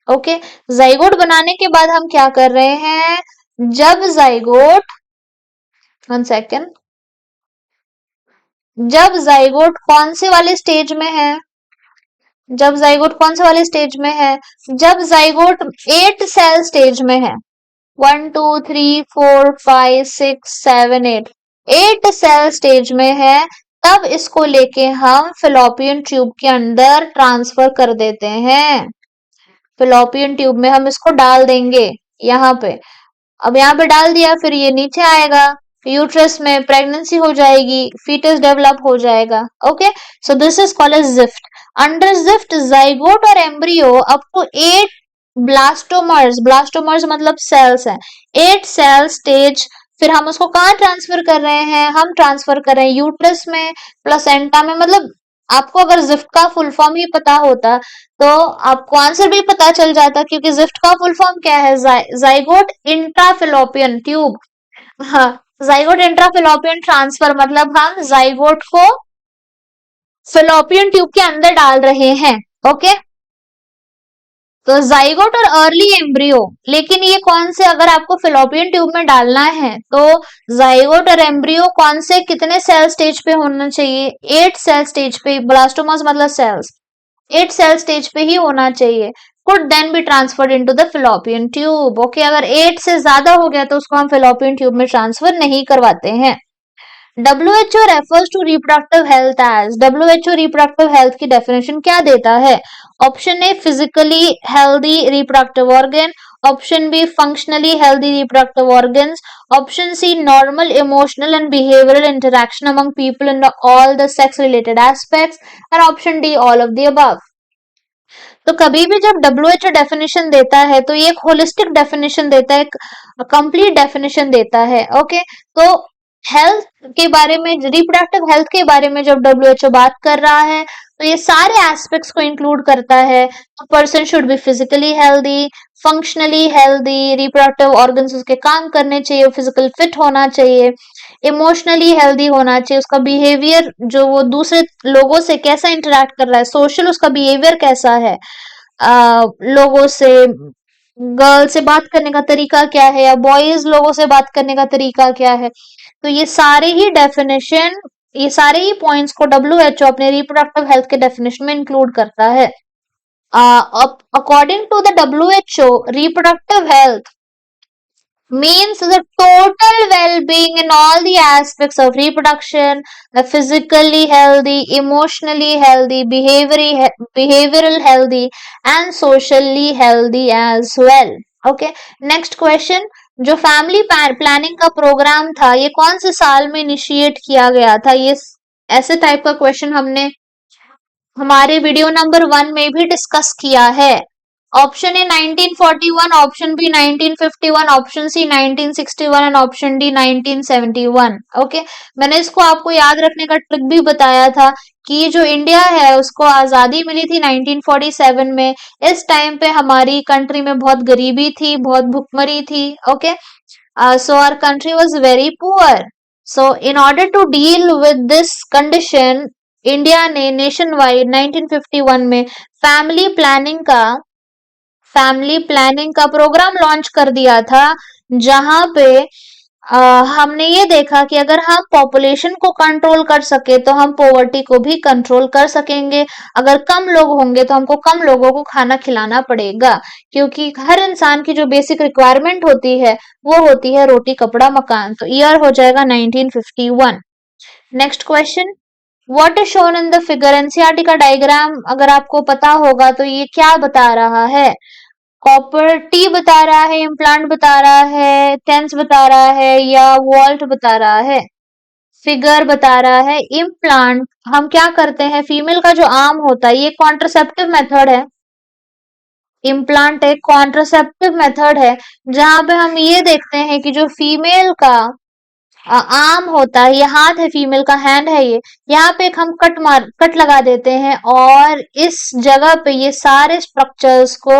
ओके, जाइगोट बनाने के बाद हम क्या कर रहे हैं, जब जाइगोट, 1 सेकेंड, जब जाइगोट कौन से वाले स्टेज में है, जब जाइगोट कौन से वाले स्टेज में है, जब जाइगोट 8 सेल स्टेज में है, 1 2 3 4 5 6 7 8 सेल स्टेज में है, तब इसको लेके हम फिलोपियन ट्यूब के अंदर ट्रांसफर कर देते हैं. फिलोपियन ट्यूब में हम इसको डाल देंगे यहाँ पे. अब यहाँ पे डाल दिया, फिर ये नीचे आएगा, यूट्रस में प्रेगनेंसी हो जाएगी, फीटस डेवलप हो जाएगा. Okay, so this is called as ZIFT. Under ZIFT zygote और एम्ब्रियो अप टू 8 ब्लास्टोमर्स मतलब सेल्स हैं, 8 सेल स्टेज. फिर हम उसको कहाँ ट्रांसफर कर रहे हैं, हम ट्रांसफर कर रहे हैं यूट्रस में, प्लेसेंटा में. मतलब आपको अगर ज़िफ्ट का फुल फॉर्म ही पता होता तो आपको आंसर भी पता चल जाता, क्योंकि ज़िफ्ट का फुल फॉर्म क्या है, जाइगोट इंट्राफिलोपियन ट्यूब. हाँ, जाइगोट इंट्राफिलोपियन ट्रांसफर मतलब हम जाइगोट को फिलोपियन ट्यूब के अंदर डाल रहे हैं. ओके, तो जाइगोट और अर्ली एम्ब्रियो, लेकिन ये कौन से, अगर आपको फिलोपियन ट्यूब में डालना है तो जाइगोट और एम्ब्रियो कौन से कितने सेल स्टेज पे होना चाहिए, 8 सेल स्टेज पे. ब्लास्टोमास मतलब सेल्स, 8 सेल स्टेज पे ही होना चाहिए. could then be transferred into the fallopian tube. Okay, अगर 8 से ज्यादा हो गया तो उसको हम fallopian ट्यूब में ट्रांसफर नहीं करवाते हैं. WHO refers to reproductive health as, WHO reproductive health की definition क्या देता है? Option A physically healthy reproductive organ, option B functionally healthy reproductive organs, option C normal emotional and behavioral interaction among people in all the sex related aspects, and option D all of the above. तो कभी भी जब WHO डेफिनेशन देता है तो ये एक होलिस्टिक डेफिनेशन देता है, एक कंप्लीट डेफिनेशन देता है। ओके, तो हेल्थ के बारे में, रिप्रोडक्टिव हेल्थ के बारे में जब WHO बात कर रहा है तो ये सारे एस्पेक्ट्स को इंक्लूड करता है। Person should be physically healthy, functionally healthy, reproductive organs उसके काम करने चाहिए, फिजिकल फिट होना चाहिए, इमोशनली हेल्दी होना चाहिए, उसका बिहेवियर जो वो दूसरे लोगों से कैसा इंटरेक्ट कर रहा है, सोशल उसका बिहेवियर कैसा है, लोगों से, गर्ल से बात करने का तरीका क्या है या बॉयज लोगों से बात करने का तरीका क्या है। तो ये सारे ही डेफिनेशन, ये सारे ही पॉइंट्स को WHO अपने रिप्रोडक्टिव हेल्थ के डेफिनेशन में इंक्लूड करता है। According to the WHO, reproductive health means the total well-being in all the aspects of reproduction, the physically healthy, emotionally healthy, behavioral healthy, and socially healthy as well. Okay, next question. जो फैमिली प्लानिंग का प्रोग्राम था ये कौन से साल में इनिशिएट किया गया था? ये ऐसे टाइप का क्वेश्चन हमने हमारे वीडियो नंबर 1 में भी डिस्कस किया है। Option A 1941, option B 1951, option C 1961 and option D 1971। Okay, मैंने इसको आपको याद रखने का ट्रिक भी बताया था कि जो इंडिया है उसको आजादी मिली थी 1947 में। इस टाइम पे हमारी कंट्री में बहुत गरीबी थी, बहुत भुखमरी थी। Okay, so our country was very poor. So in order to deal with this condition, India ने नेशन वाइड 1951 में फैमिली प्लानिंग का प्रोग्राम लॉन्च कर दिया था, जहां पे हमने ये देखा कि अगर हम पॉपुलेशन को कंट्रोल कर सके तो हम पॉवर्टी को भी कंट्रोल कर सकेंगे। अगर कम लोग होंगे तो हमको कम लोगों को खाना खिलाना पड़ेगा, क्योंकि हर इंसान की जो बेसिक रिक्वायरमेंट होती है वो होती है रोटी कपड़ा मकान। तो ईयर हो जाएगा 1951। Next question, what is shown in the figure? NCERT का डायग्राम अगर आपको पता होगा तो ये क्या बता रहा है? कॉपर टी बता रहा है, इम्प्लांट बता रहा है, टेंस बता रहा है या वॉल्ट बता रहा है? फिगर बता रहा है इम्प्लांट। हम क्या करते हैं, फीमेल का जो आर्म होता है ये कॉन्ट्रासेप्टिव मेथड है। इम्प्लांट एक कॉन्ट्रासेप्टिव मेथड है जहां पे हम ये देखते हैं कि जो फीमेल का आर्म होता है, ये हाथ है, फीमेल का हैंड है, ये यहाँ पे एक हम कट लगा देते हैं और इस जगह पे ये सारे स्ट्रक्चर्स को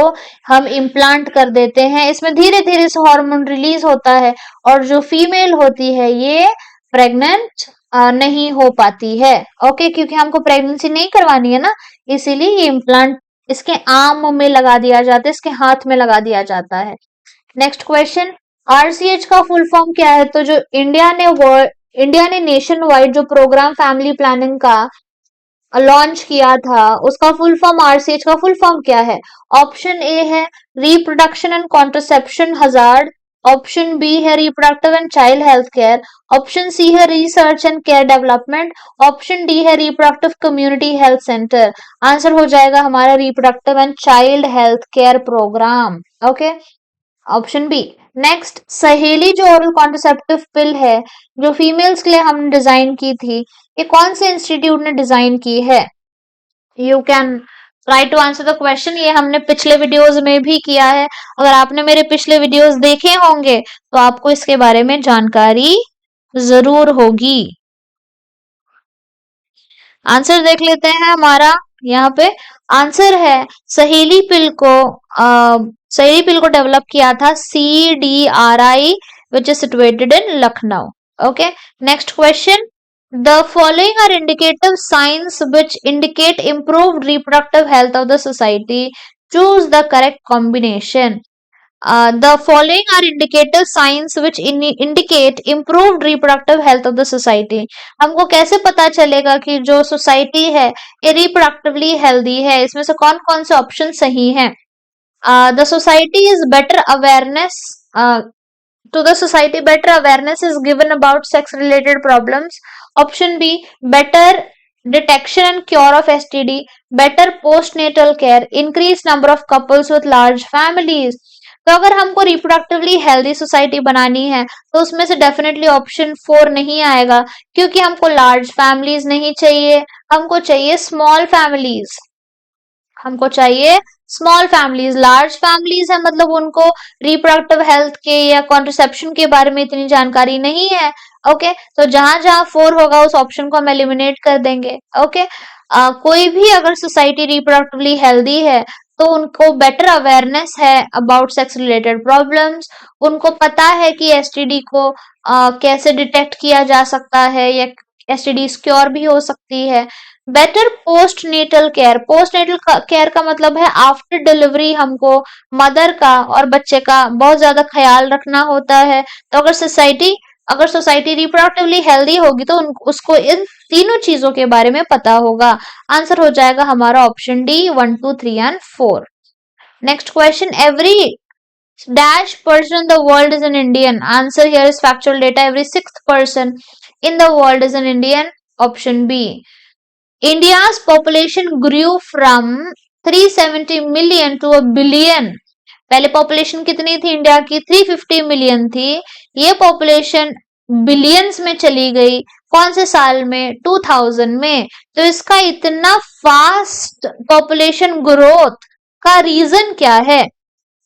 हम इम्प्लांट कर देते हैं। इसमें धीरे धीरे से हार्मोन रिलीज होता है और जो फीमेल होती है ये प्रेग्नेंट नहीं हो पाती है। ओके, क्योंकि हमको प्रेगनेंसी नहीं करवानी है ना, इसीलिए ये इम्प्लांट इसके आर्म में लगा दिया जाता है, इसके हाथ में लगा दिया जाता है। नेक्स्ट क्वेश्चन, आरसीएच का फुल फॉर्म क्या है? तो जो इंडिया ने नेशन वाइड जो प्रोग्राम फैमिली प्लानिंग का लॉन्च किया था उसका फुल फॉर्म, आरसीएच का फुल फॉर्म क्या है? ऑप्शन ए है reproduction and contraception hazard, option B है reproductive and child health care, option C है research and care development, option D है reproductive community health centre. Answer हो जाएगा हमारा reproductive and child health care programme. Okay, option B. Next, Saheli जो ओरल कॉन्ट्रसेप्टिव पिल है जो फीमेल्स के लिए हमने डिजाइन की थी, ये कौन से इंस्टीट्यूट ने डिजाइन की है? You can try to answer the question. ये हमने पिछले वीडियोस में भी किया है। अगर आपने मेरे पिछले वीडियोस देखे होंगे तो आपको इसके बारे में जानकारी जरूर होगी। आंसर देख लेते हैं हमारा। यहाँ पे आंसर है सहेली पिल को डेवलप किया था CDRI which is situated in Lucknow. Okay, next question, the following are indicative signs which indicate improved reproductive health of the society. Choose the correct combination. The following are indicative signs which indicate improved reproductive health of the society. हमको कैसे पता चलेगा कि जो सोसाइटी है ये रिप्रोडक्टिवली हेल्दी है? इसमें से कौन कौन से ऑप्शन सही हैं? The society is better awareness to the society, better awareness is given about sex related problems. Option B, better detection and cure of STD, better postnatal care, increased number of couples with large families. तो अगर हमको रिप्रोडक्टिवली हेल्दी सोसाइटी बनानी है तो उसमें से डेफिनेटली ऑप्शन 4 नहीं आएगा, क्योंकि हमको लार्ज फैमिलीज नहीं चाहिए, हमको चाहिए स्मॉल फैमिलीज। हमको चाहिए स्मॉल फैमिलीज। लार्ज फैमिलीज है मतलब उनको रिप्रोडक्टिव हेल्थ के या कॉन्ट्रसेप्शन के बारे में इतनी जानकारी नहीं है। ओके, तो जहां जहां 4 होगा उस ऑप्शन को हम एलिमिनेट कर देंगे। ओके, कोई भी अगर सोसाइटी रिप्रोडक्टिवली हेल्दी है तो उनको बेटर अवेयरनेस है अबाउट सेक्स रिलेटेड प्रॉब्लम्स, उनको पता है कि एसटीडी को कैसे डिटेक्ट किया जा सकता है या एसटीडी क्योर भी हो सकती है। Better postnatal care, postnatal care का मतलब है आफ्टर डिलीवरी हमको मदर का और बच्चे का बहुत ज्यादा ख्याल रखना होता है। तो अगर सोसाइटी रिप्रोडक्टिवली हेल्दी होगी तो उसको इन तीनों चीजों के बारे में पता होगा। आंसर हो जाएगा हमारा option D 1, 2, 3 and 4। Next question, every dash person in the world is an Indian. Answer here is factual data. Every sixth person in the world is an Indian. Option B. India's population grew from 370 million to a billion. पहले पॉपुलेशन कितनी थी इंडिया की? 350 मिलियन थी। ये पॉपुलेशन बिलियंस में चली गई कौन से साल में? 2000 में। तो इसका इतना फास्ट पॉपुलेशन ग्रोथ का रीजन क्या है?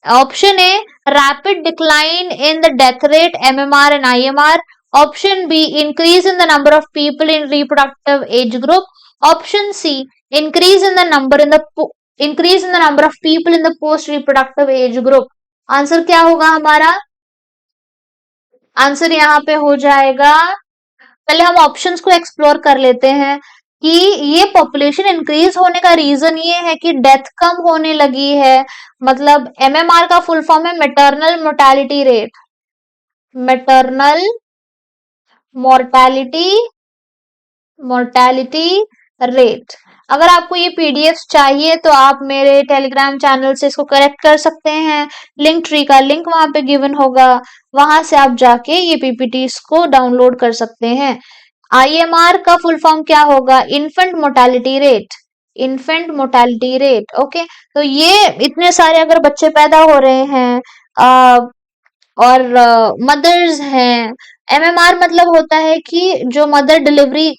Option A, rapid decline in the death rate MMR and IMR. Option B, increase in the number of people in reproductive age group. Option C, increase in the number of people in the post reproductive age group. Answer क्या होगा हमारा? आंसर यहाँ पे हो जाएगा, पहले हम ऑप्शंस को एक्सप्लोर कर लेते हैं कि ये पॉपुलेशन इंक्रीज होने का रीजन ये है कि डेथ कम होने लगी है। मतलब MMR का फुल फॉर्म है maternal mortality rate. Maternal mortality rate. अगर आपको ये पीडीएफ चाहिए तो आप मेरे टेलीग्राम चैनल से इसको करेक्ट कर सकते हैं। लिंक ट्री का लिंक वहां पे गिवन होगा, वहां से आप जाके ये पीपीटीज को डाउनलोड कर सकते हैं। IMR का फुल फॉर्म क्या होगा? Infant mortality rate. Infant mortality rate. Okay, तो ये इतने सारे अगर बच्चे पैदा हो रहे हैं और मदर्स हैं, MMR मतलब होता है कि जो मदर डिलीवरी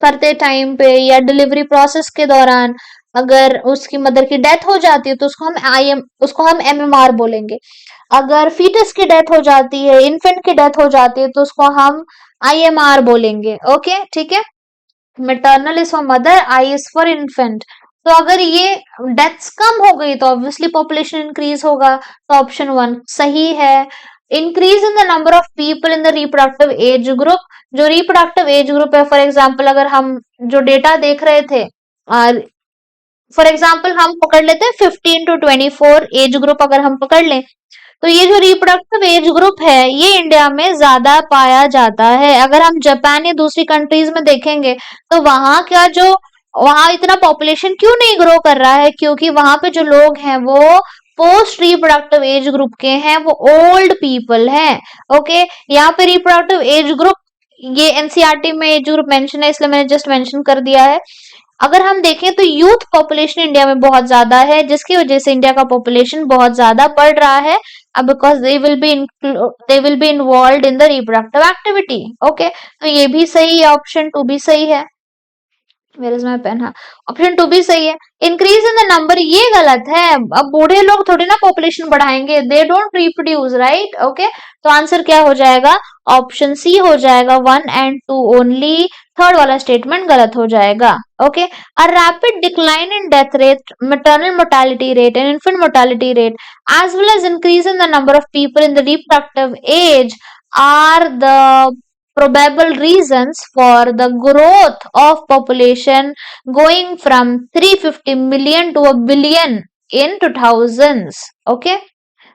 करते टाइम पे या डिलीवरी प्रोसेस के दौरान अगर उसकी मदर की डेथ हो जाती है तो उसको हम MMR बोलेंगे। अगर फीटस की डेथ हो जाती है, इन्फेंट की डेथ हो जाती है तो उसको हम IMR बोलेंगे। ओके, ठीक है। Maternal is for mother, I is for infant. तो अगर ये डेथ्स कम हो गई तो ऑब्वियसली पॉपुलेशन इंक्रीज होगा, तो ऑप्शन 1 सही है। Increase in the number of people in the reproductive age group. जो रिप्रोडक्टिव एज ग्रुप है, फॉर एग्जाम्पल अगर हम जो डेटा देख रहे थे, फॉर एग्जाम्पल हम पकड़ लेते हैं 15 to 24 एज ग्रुप अगर हम पकड़ लें, तो ये जो रिप्रोडक्टिव एज ग्रुप है ये इंडिया में ज्यादा पाया जाता है। अगर हम जापान या दूसरी कंट्रीज में देखेंगे तो वहां इतना पॉपुलेशन क्यों नहीं ग्रो कर रहा है? क्योंकि वहां पे जो लोग हैं वो पोस्ट रिप्रोडक्टिव एज ग्रुप के हैं, वो ओल्ड पीपल हैं। ओके, यहाँ पे रिप्रोडक्टिव एज ग्रुप ये एनसीईआरटी में एज ग्रुप मेंशन है, इसलिए मैंने जस्ट मेंशन कर दिया है। अगर हम देखें तो यूथ पॉपुलेशन इंडिया में बहुत ज्यादा है, जिसकी वजह से इंडिया का पॉपुलेशन बहुत ज्यादा बढ़ रहा है, because they will be involve in the reproductive activity. Okay, तो ये भी सही है, ऑप्शन 2 भी सही है। Where is my pen? हाँ, ऑप्शन 2 भी सही है। इंक्रीज इन द नंबर ये गलत है। अब बूढ़े लोग थोड़ी ना पॉपुलेशन बढ़ाएंगे, they don't reproduce, right? Okay, तो आंसर क्या हो जाएगा? ऑप्शन सी हो जाएगा, 1 and 2 ओनली। थर्ड वाला स्टेटमेंट गलत हो जाएगा। Okay, a rapid decline in death rate, maternal mortality rate and infant mortality rate as well as increase in the number of people in the reproductive age are the probable reasons for the growth of population going from 350 million to a billion in 2000s. Okay,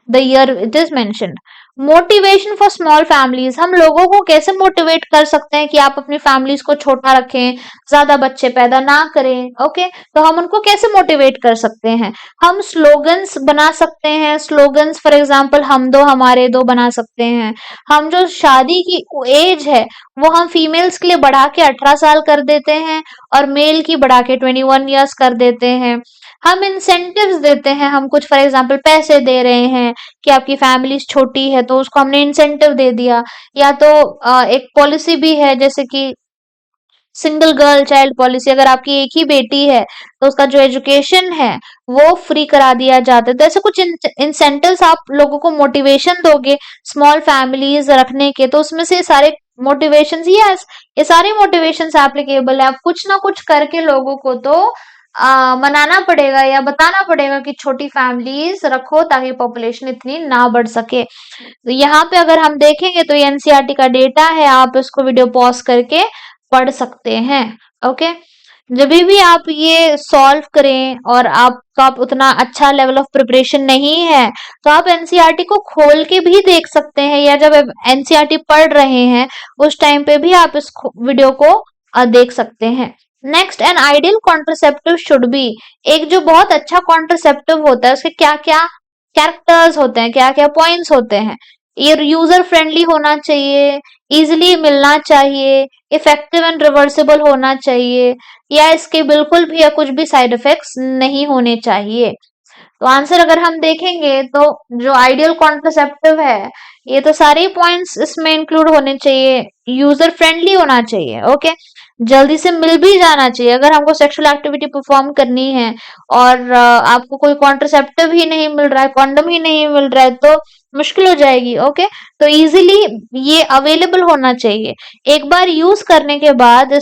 the year it is mentioned. Motivation for small families, हम लोगों को कैसे मोटिवेट कर सकते हैं कि आप अपनी फैमिलीज को छोटा रखें, ज्यादा बच्चे पैदा ना करें। ओके, तो हम उनको कैसे मोटिवेट कर सकते हैं? हम स्लोगन्स बना सकते हैं, स्लोगन्स फॉर एग्जांपल हम दो हमारे दो बना सकते हैं। हम जो शादी की एज है वो हम फीमेल्स के लिए बढ़ा के 18 साल कर देते हैं और मेल की बढ़ा के 21 ईयर्स कर देते हैं। हम इंसेंटिव्स देते हैं, हम कुछ फॉर एग्जांपल पैसे दे रहे हैं कि आपकी फैमिली छोटी है तो उसको हमने इंसेंटिव दे दिया। या तो एक पॉलिसी भी है जैसे कि सिंगल गर्ल चाइल्ड पॉलिसी, अगर आपकी एक ही बेटी है तो उसका जो एजुकेशन है वो फ्री करा दिया जाता है। तो ऐसे कुछ इंसेंटिव्स आप लोगों को मोटिवेशन दोगे स्मॉल फैमिलीज रखने के, तो उसमें से सारे मोटिवेशन, यस ये सारे मोटिवेशन एप्लीकेबल है। आप कुछ ना कुछ करके लोगों को तो मनाना पड़ेगा या बताना पड़ेगा कि छोटी फैमिलीज रखो ताकि पॉपुलेशन इतनी ना बढ़ सके। तो यहाँ पे अगर हम देखेंगे तो ये एनसीईआरटी का डेटा है, आप इसको वीडियो पॉज करके पढ़ सकते हैं। ओके, जब भी आप ये सॉल्व करें और आप उतना अच्छा लेवल ऑफ प्रिपरेशन नहीं है तो आप एनसीईआरटी को खोल के भी देख सकते हैं, या जब एनसीईआरटी पढ़ रहे हैं उस टाइम पे भी आप इस वीडियो को देख सकते हैं। Next, an ideal contraceptive should be, एक जो बहुत अच्छा कॉन्ट्रसेप्टिव होता है उसके क्या क्या कैरेक्टर्स होते हैं, क्या क्या पॉइंट्स होते हैं? ये यूजर फ्रेंडली होना चाहिए, इजिली मिलना चाहिए, इफेक्टिव एंड रिवर्सिबल होना चाहिए, या इसके बिल्कुल भी या कुछ भी साइड इफेक्ट्स नहीं होने चाहिए। तो आंसर अगर हम देखेंगे तो जो आइडियल कॉन्ट्रसेप्टिव है ये तो सारे पॉइंट्स इसमें इंक्लूड होने चाहिए। यूजर फ्रेंडली होना चाहिए, ओके, जल्दी से मिल भी जाना चाहिए। अगर हमको सेक्सुअल एक्टिविटी परफॉर्म करनी है और आपको कोई कॉन्ट्रसेप्टिव ही नहीं मिल रहा है, कॉन्डम ही नहीं मिल रहा है, तो मुश्किल हो जाएगी। ओके, तो इजीली ये अवेलेबल होना चाहिए। एक बार यूज करने के बाद अ,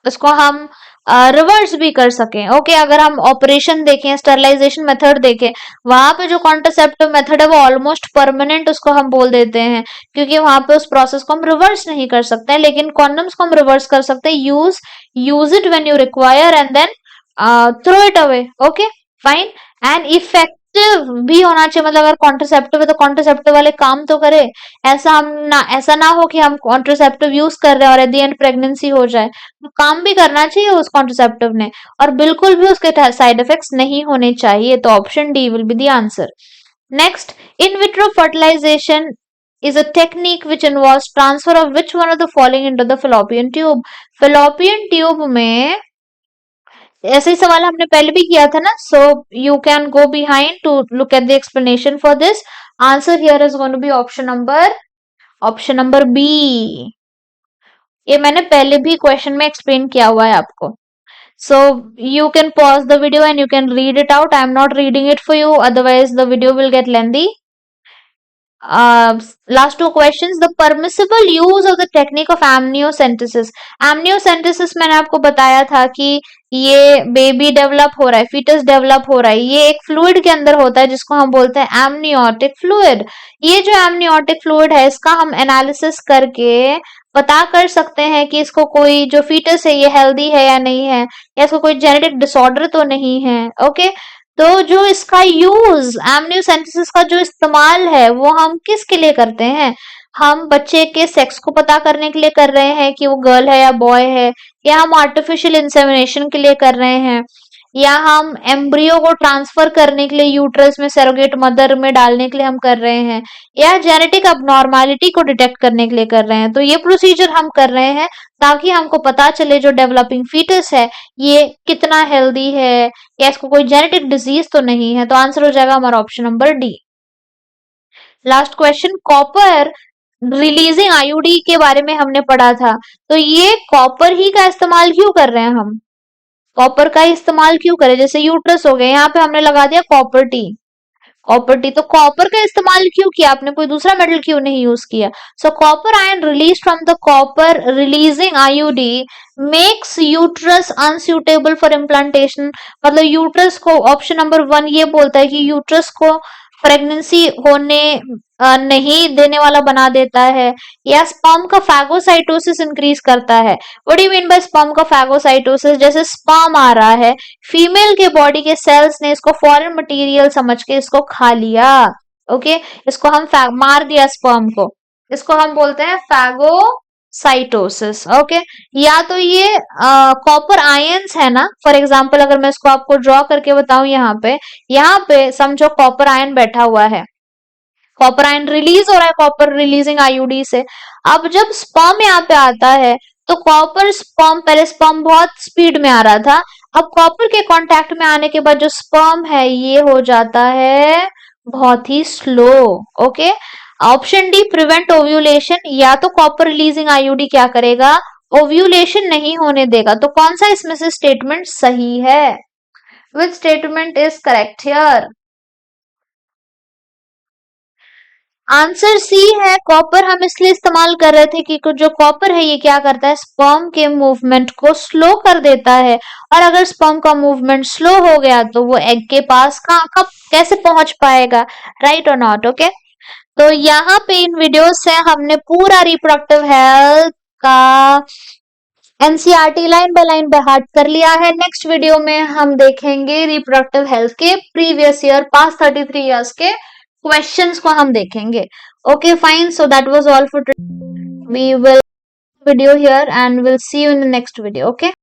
इसको हम रिवर्स भी कर सकें। ओके, अगर हम ऑपरेशन देखें, स्टरलाइजेशन मेथड देखें, वहां पे जो कॉन्ट्रासेप्टिव मेथड है वो ऑलमोस्ट परमानेंट उसको हम बोल देते हैं, क्योंकि वहां पे उस प्रोसेस को हम रिवर्स नहीं कर सकते हैं। लेकिन कॉन्डम्स को हम रिवर्स कर सकते हैं। Use it when you require and then throw it away. Okay, fine. And effective भी होना चाहिए, मतलब अगर कॉन्ट्रासेप्टिव है तो कॉन्ट्रासेप्टिव वाले काम तो करे। ऐसा ना हो कि हम कॉन्ट्रासेप्टिव यूज कर रहे हैं और एट द एंड प्रेगनेंसी हो जाए। तो काम भी करना चाहिए उस कॉन्ट्रासेप्टिव ने, और बिल्कुल भी उसके साइड इफेक्ट्स नहीं होने चाहिए। तो option D will be the answer. Next, in vitro fertilisation is a technique which involves transfer of which one of the following into the fallopian tube। fallopian tube में ऐसे ही सवाल हमने पहले भी किया था ना, so you can go behind to look at the explanation for this. Answer here is going to be option number B. ये मैंने पहले भी क्वेश्चन में एक्सप्लेन किया हुआ है आपको। सो you can pause the video and you can read it out. I am not reading it for you, otherwise the video will get lengthy. Last two questions, the permissible use of the technique of amniocentesis। amniocentesis मैंने आपको बताया था कि ये बेबी डेवलप हो रहा है, फीटस डेवलप हो रहा है, ये एक फ्लूइड के अंदर होता है जिसको हम बोलते हैं एमनियोटिक फ्लूइड। ये जो एमनियोटिक फ्लूइड है इसका हम एनालिसिस करके पता कर सकते हैं कि इसको कोई जो फीटस है ये हेल्दी है या नहीं है, या इसको कोई जेनेटिक डिसऑर्डर तो नहीं है। ओके, तो जो इसका यूज, एमनियोसेंटेसिस का जो इस्तेमाल है वो हम किसके लिए करते हैं? हम बच्चे के सेक्स को पता करने के लिए कर रहे हैं कि वो गर्ल है या बॉय है, या हम आर्टिफिशियल इंसेमिनेशन के लिए कर रहे हैं, या हम एम्ब्रियो को ट्रांसफर करने के लिए यूट्रस में सरोगेट मदर में डालने के लिए हम कर रहे हैं, या जेनेटिक अबनॉर्मालिटी को डिटेक्ट करने के लिए कर रहे हैं। तो ये प्रोसीजर हम कर रहे हैं ताकि हमको पता चले जो डेवलपिंग फीटस है ये कितना हेल्दी है, या इसको कोई जेनेटिक डिजीज तो नहीं है। तो आंसर हो जाएगा हमारा option number D. Last question, copper releasing IUD के बारे में हमने पढ़ा था, तो ये कॉपर ही का इस्तेमाल क्यों कर रहे हैं? हम कॉपर का इस्तेमाल क्यों करें? जैसे यूट्रस हो गया, यहाँ पे हमने लगा दिया कॉपर टी, कॉपर टी, तो कॉपर का इस्तेमाल क्यों किया आपने? कोई दूसरा मेटल क्यों नहीं यूज किया? सो copper ion release from the copper releasing IUD makes uterus unsuitable for implantation. मतलब यूट्रस को, ऑप्शन नंबर 1 ये बोलता है कि यूट्रस को प्रेगनेंसी होने नहीं देने वाला बना देता है, या स्पर्म का फैगोसाइटोसिस इंक्रीज करता है। What do you mean by sperm का फैगोसाइटोसिस? जैसे स्पर्म आ रहा है, फीमेल के बॉडी के सेल्स ने इसको फॉरेन मटेरियल समझ के इसको खा लिया, ओके, इसको हम मार दिया स्पर्म को, इसको हम बोलते हैं फैगोसाइटोसिस। ओके, या तो ये कॉपर आयंस है ना, फॉर एग्जांपल अगर मैं इसको आपको ड्रॉ करके बताऊं, यहाँ पे समझो कॉपर आयन बैठा हुआ है, कॉपर आयन रिलीज हो रहा है कॉपर रिलीजिंग आईयूडी से। अब जब स्पर्म यहाँ पे आता है तो कॉपर स्पर्म, पहले स्पर्म बहुत स्पीड में आ रहा था, अब कॉपर के कांटेक्ट में आने के बाद जो स्पर्म है ये हो जाता है बहुत ही slow. Okay, option D prevent ovulation, या तो कॉपर रिलीजिंग आईयूडी क्या करेगा, ओव्यूलेशन नहीं होने देगा। तो कौन सा इसमें से स्टेटमेंट सही है? Which statement is correct here? Answer C है, कॉपर हम इसलिए इस्तेमाल कर रहे थे कि जो कॉपर है ये क्या करता है, स्पर्म के मूवमेंट को स्लो कर देता है, और अगर स्पर्म का मूवमेंट स्लो हो गया तो वो एग के पास कहाँ कब कैसे पहुंच पाएगा, राइट और नॉट? ओके, तो यहाँ पे इन वीडियोस से हमने पूरा रिप्रोडक्टिव हेल्थ का NCERT line by line by heart कर लिया है। नेक्स्ट वीडियो में हम देखेंगे रिप्रोडक्टिव हेल्थ के प्रीवियस ईयर पास्ट 33 इयर्स के क्वेश्चंस को हम देखेंगे। Okay fine, so that was all for today. We will video here and will see you in the next video. Okay.